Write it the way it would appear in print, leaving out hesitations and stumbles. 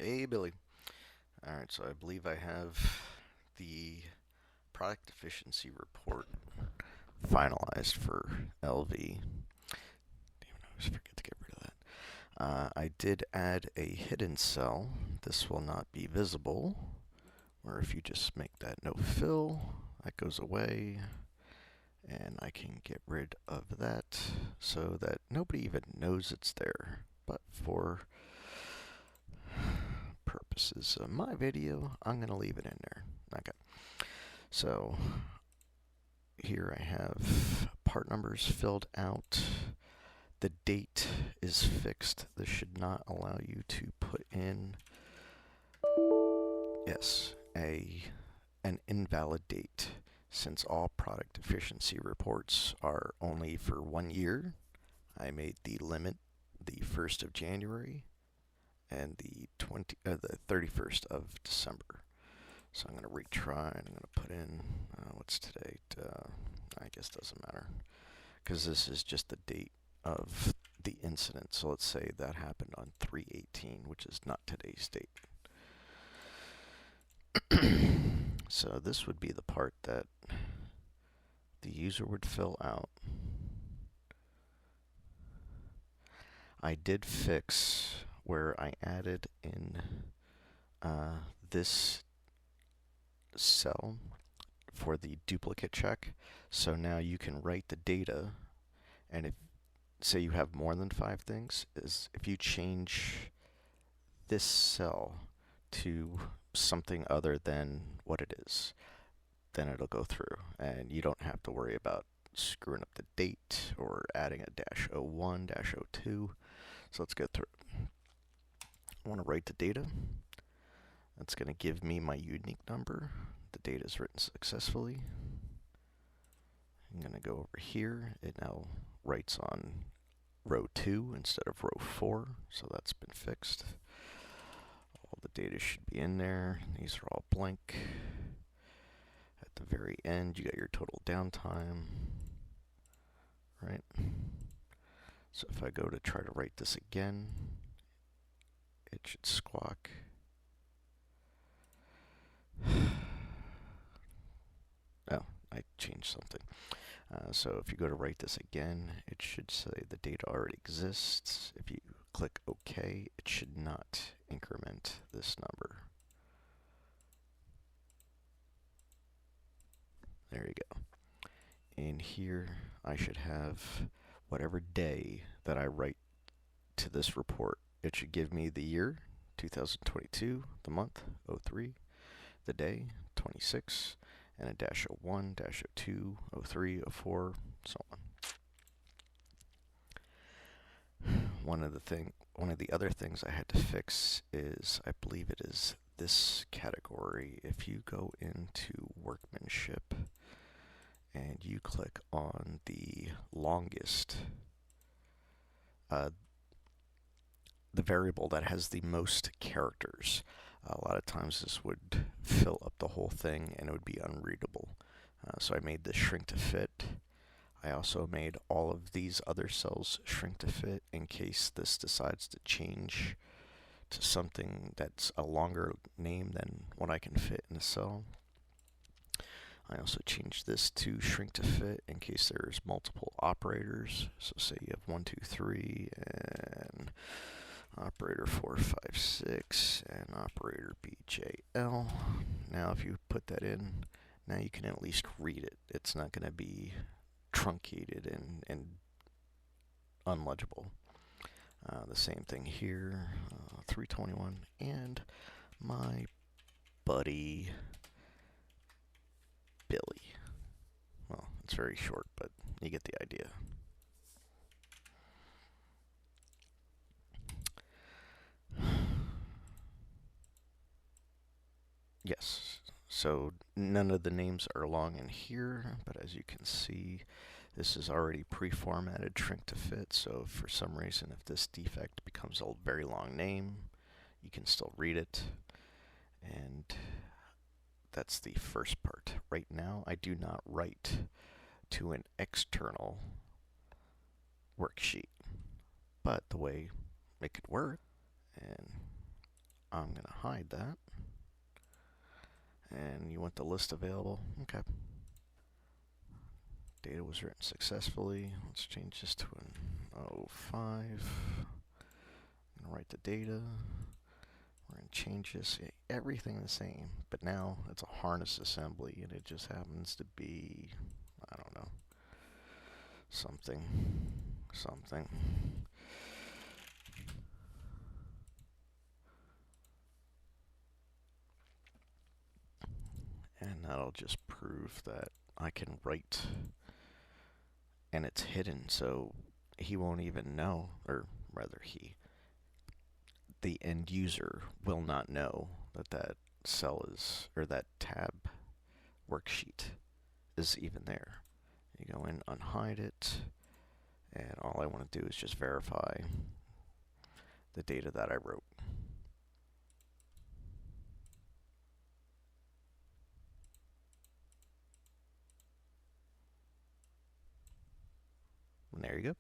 Hey, Billy. All right, so I believe I have the product efficiency report finalized for LV. Damn, I always forget to get rid of that. I did add a hidden cell. This will not be visible, where if you just make that no fill, that goes away, and I can get rid of that so that nobody even knows it's there. But for purposes of my video, I'm going to leave it in there. Okay. So here I have part numbers filled out. The date is fixed. This should not allow you to put in, yes, an invalid date. Since all product efficiency reports are only for 1 year, I made the limit the 1st of January and the 31st of December. So I'm going to retry and I'm going to put in, what's today? I guess it doesn't matter because this is just the date of the incident. So let's say that happened on 3/18, which is not today's date. So this would be the part that the user would fill out. I did fix where I added in this cell for the duplicate check. So now you can write the data, and if say you have more than 5 things, is if you change this cell to something other than what it is, then it'll go through, and you don't have to worry about screwing up the date or adding a -01, -02. So let's go through. I want to write the data. That's going to give me my unique number. The data is written successfully. I'm going to go over here. It now writes on row 2 instead of row 4, so that's been fixed. All the data should be in there. These are all blank. At the very end, you got your total downtime, right? So if I go to try to write this again, it should squawk. Oh, I changed something. So if you go to write this again, it should say the data already exists. If you click OK, it should not increment this number. There you go. In here, I should have whatever day that I write to this report. It should give me the year, 2022, the month, 03, the day, 26, and a -01, -02, 03, 04, so on. One of the other things I had to fix is, I believe it is this category. If you go into workmanship and you click on the longest, the variable that has the most characters, a lot of times this would fill up the whole thing and it would be unreadable. So I made this shrink to fit. I also made all of these other cells shrink to fit in case this decides to change to something that's a longer name than what I can fit in a cell. I also changed this to shrink to fit in case there's multiple operators. So say you have 1, 2, 3 and operator 4, 5, 6 and operator BJL. Now if you put that in, now you can at least read it. It's not going to be truncated and unlegible. The same thing here, 321, and my buddy Billy. Well, it's very short, but you get the idea. Yes, so none of the names are long in here, but as you can see, this is already pre-formatted shrink to fit, so for some reason if this defect becomes a very long name, you can still read it. And that's the first part. Right now, I do not write to an external worksheet, but the way it could work, and I'm going to hide that. And you want the list available? Okay. Data was written successfully. Let's change this to an 05. I'm going to write the data. We're going to change this. Everything the same, but now it's a harness assembly, and it just happens to be, I don't know, something. And that'll just prove that I can write, and it's hidden, so he won't even know, or rather the end user will not know that that cell is, or that tab worksheet is even there. You go in, unhide it, and all I want to do is just verify the data that I wrote. And there you go.